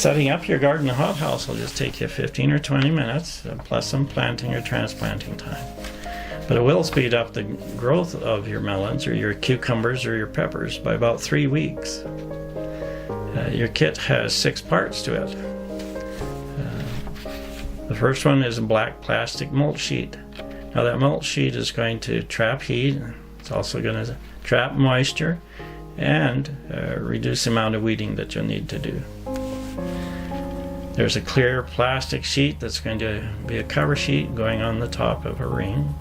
Setting up your garden hothouse will just take you 15 or 20 minutes, plus some planting or transplanting time. But it will speed up the growth of your melons or your cucumbers or your peppers by about 3 weeks. Your kit has 6 parts to it. The first one is a black plastic mulch sheet. Now that mulch sheet is going to trap heat. It's also going to trap moisture and reduce the amount of weeding that you'll need to do. There's a clear plastic sheet that's going to be a cover sheet going on the top of a ring.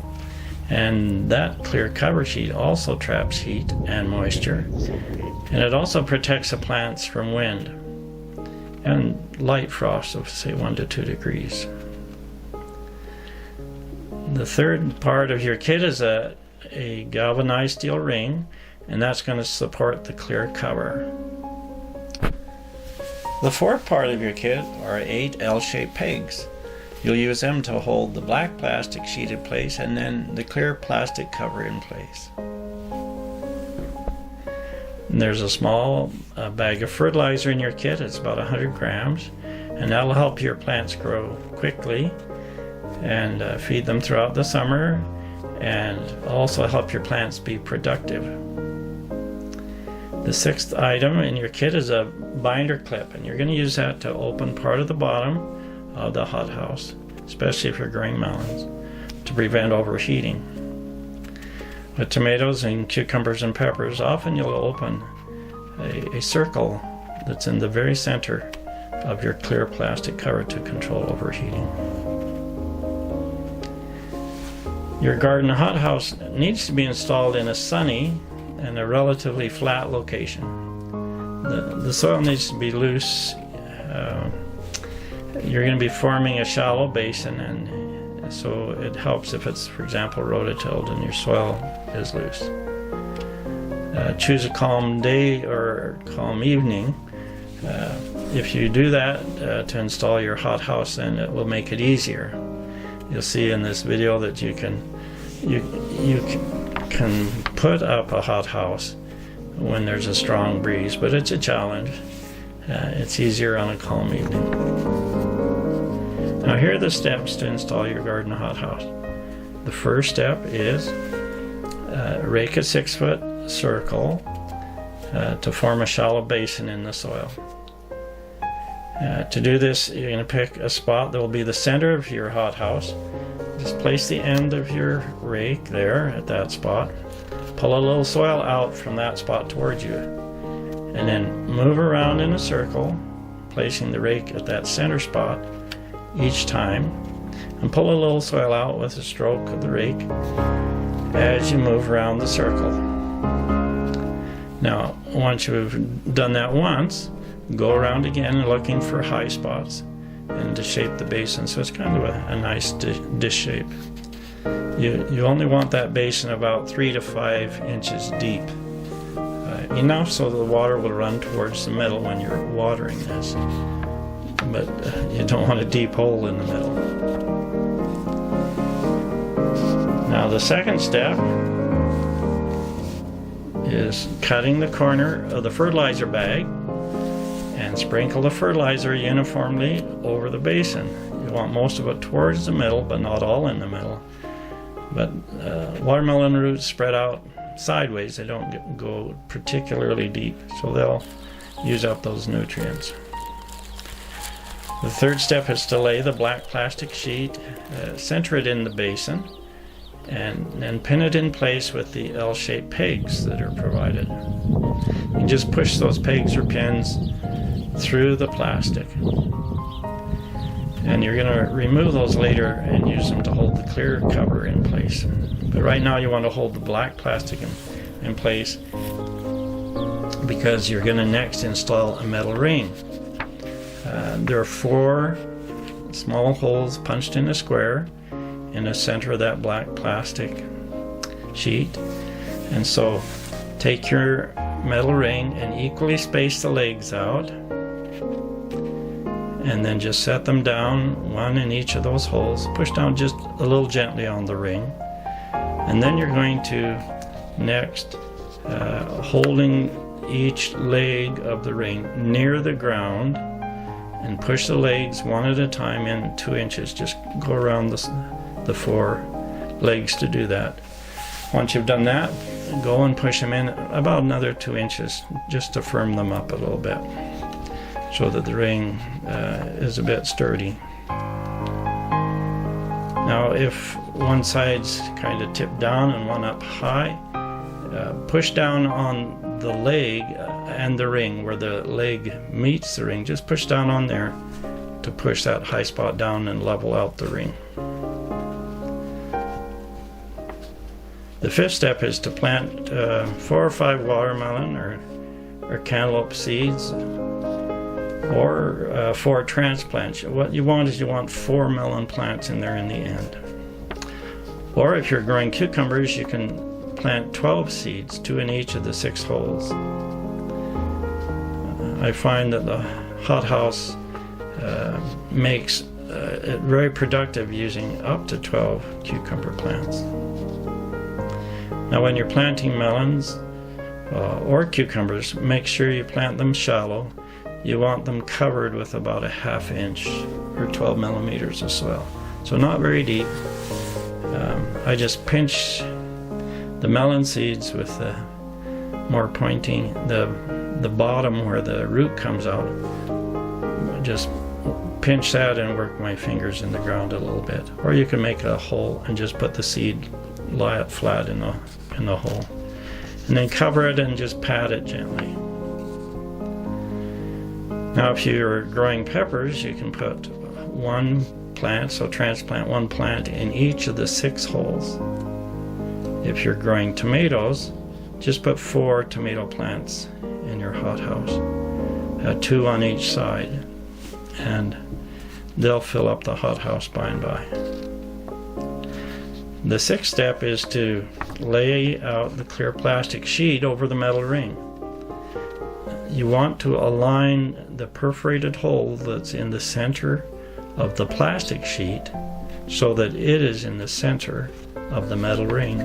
And that clear cover sheet also traps heat and moisture. And it also protects the plants from wind and light frost of say 1 to 2 degrees. The third part of your kit is a galvanized steel ring, and that's going to support the clear cover. The fourth part of your kit are 8 L-shaped pegs. You'll use them to hold the black plastic sheet in place and then the clear plastic cover in place. And there's a small bag of fertilizer in your kit. It's about 100 grams, and that'll help your plants grow quickly and feed them throughout the summer, and also help your plants be productive. The sixth item in your kit is a binder clip, and you're going to use that to open part of the bottom of the hothouse, especially if you're growing melons, to prevent overheating. With tomatoes and cucumbers and peppers, often you'll open a circle that's in the very center of your clear plastic cover to control overheating. Your garden hothouse needs to be installed in a sunny and a relatively flat location. The soil needs to be loose. You're going to be forming a shallow basin, and so it helps if it's, for example, rototilled and your soil is loose. Choose a calm day or calm evening. If you do that to install your hothouse, then it will make it easier. You'll see in this video that you can put up a hothouse when there's a strong breeze, but it's a challenge. It's easier on a calm evening. Now here are the steps to install your garden hothouse. The first step is rake a 6-foot circle to form a shallow basin in the soil. To do this, you're going to pick a spot that will be the center of your hothouse. Just place the end of your rake there at that spot. Pull a little soil out from that spot towards you, and then move around in a circle, placing the rake at that center spot each time, and pull a little soil out with a stroke of the rake as you move around the circle. Now, once you've done that once, go around again looking for high spots and to shape the basin so it's kind of a nice dish shape. You only want that basin about 3 to 5 inches deep, enough so the water will run towards the middle when you're watering this, but you don't want a deep hole in the middle. Now the second step is cutting the corner of the fertilizer bag and sprinkle the fertilizer uniformly over the basin. You want most of it towards the middle, but not all in the middle. But watermelon roots spread out sideways. They don't go particularly deep, so they'll use up those nutrients. The third step is to lay the black plastic sheet, center it in the basin, and pin it in place with the L-shaped pegs that are provided. You just push those pegs or pins through the plastic, and you're going to remove those later and use them to hold the clear cover in place. But right now you want to hold the black plastic in place because you're going to next install a metal ring. There are 4 small holes punched in a square in the center of that black plastic sheet, and so take your metal ring and equally space the legs out, and then just set them down, one in each of those holes. Push down just a little gently on the ring, and then you're going to next holding each leg of the ring near the ground, and push the legs one at a time in 2 inches. Just go around the 4 legs to do that. Once you've done that, go and push them in about another 2 inches just to firm them up a little bit so that the ring is a bit sturdy. Now if one side's kind of tipped down and one up high, push down on the leg and the ring where the leg meets the ring. Just push down on there to push that high spot down and level out the ring. The 5th step is to plant 4 or 5 watermelon or cantaloupe seeds, or 4 transplants. What you want is you want 4 melon plants in there in the end. Or if you're growing cucumbers, you can plant 12 seeds, 2 in each of the 6 holes. I find that the hothouse makes it very productive using up to 12 cucumber plants. Now when you're planting melons or cucumbers, make sure you plant them shallow. You want them covered with about a 1/2 inch or 12 millimeters of soil. So not very deep. I just pinch the melon seeds with the more pointing, the bottom where the root comes out. Just pinch that and work my fingers in the ground a little bit. Or you can make a hole and just put the seed, lie it flat in the hole. And then cover it and just pat it gently. Now if you're growing peppers, you can put 1 plant, so transplant 1 plant in each of the 6 holes. If you're growing tomatoes, just put 4 tomato plants in your hothouse, 2 on each side, and they'll fill up the hothouse by and by. The 6th step is to lay out the clear plastic sheet over the metal ring. You want to align the perforated hole that's in the center of the plastic sheet so that it is in the center of the metal ring.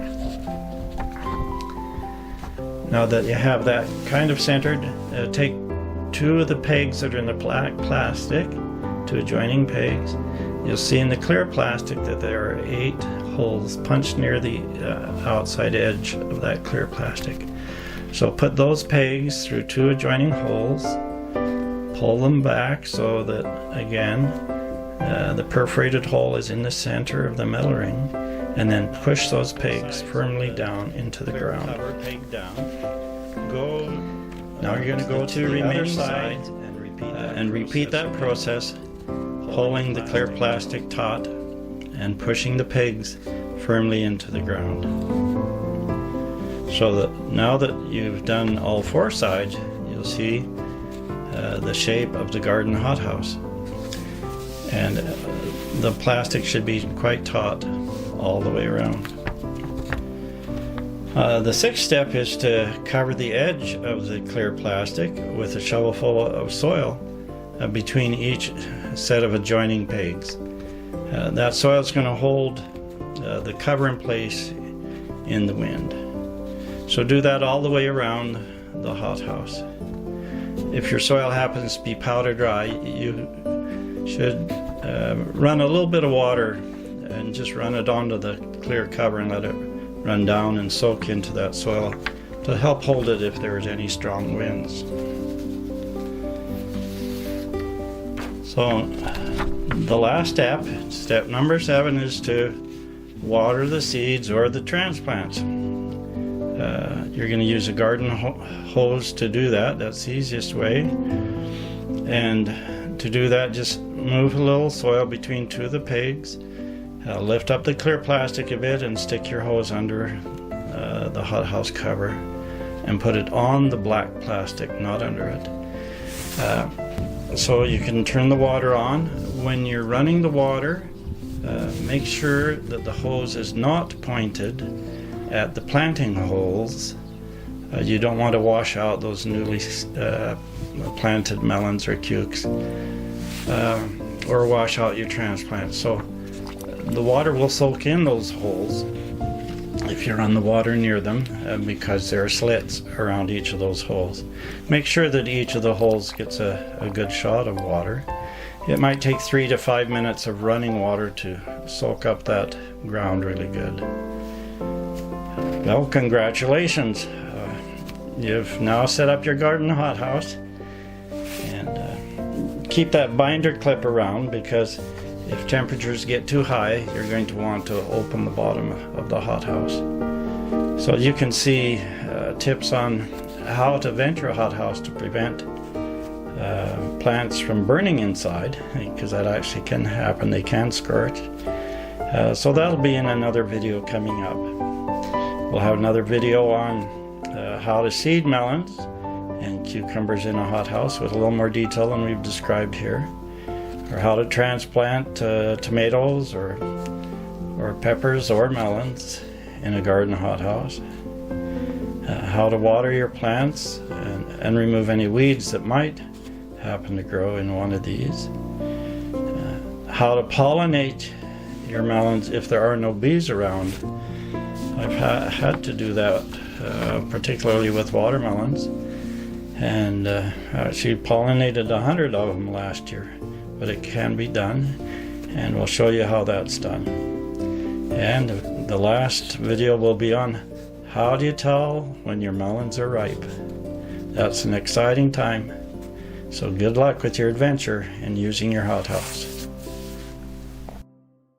Now that you have that kind of centered, take 2 of the pegs that are in the black plastic, 2 adjoining pegs. You'll see in the clear plastic that there are 8 holes punched near the outside edge of that clear plastic. So put those pegs through 2 adjoining holes, pull them back so that again the perforated hole is in the center of the metal ring, and then push those pegs firmly down into the ground. Now you're going to go to the remaining side and repeat that process, pulling the clear plastic taut and pushing the pegs firmly into the ground. So that now that you've done all 4 sides, you'll see the shape of the garden hothouse. And the plastic should be quite taut all the way around. The 6th step is to cover the edge of the clear plastic with a shovelful of soil between each set of adjoining pegs. That soil is going to hold the cover in place in the wind. So do that all the way around the hothouse. If your soil happens to be powder dry, you should run a little bit of water and just run it onto the clear cover and let it run down and soak into that soil to help hold it if there's any strong winds. So the last step, step number 7, is to water the seeds or the transplants. You're going to use a garden hose to do that. That's the easiest way. And to do that, just move a little soil between 2 of the pegs, lift up the clear plastic a bit and stick your hose under the hothouse cover and put it on the black plastic, not under it. So you can turn the water on. When you're running the water, make sure that the hose is not pointed at the planting holes. You don't want to wash out those newly planted melons or cukes, or wash out your transplants. So the water will soak in those holes if you run the water near them, because there are slits around each of those holes. Make sure that each of the holes gets a good shot of water, It might take 3 to 5 minutes of running water to soak up that ground really good. Well, congratulations. You've now set up your garden hothouse. And keep that binder clip around, because if temperatures get too high, you're going to want to open the bottom of the hothouse. So you can see tips on how to vent your hothouse to prevent plants from burning inside, because that actually can happen. They can scorch. So that'll be in another video coming up. We'll have another video on how to seed melons and cucumbers in a hothouse with a little more detail than we've described here, or how to transplant tomatoes or peppers or melons in a garden hothouse, how to water your plants and remove any weeds that might happen to grow in one of these, how to pollinate your melons if there are no bees around. I've had to do that, particularly with watermelons, and actually pollinated 100 of them last year, but it can be done, and we'll show you how that's done. And the last video will be on how do you tell when your melons are ripe. That's an exciting time. So good luck with your adventure in using your hothouse.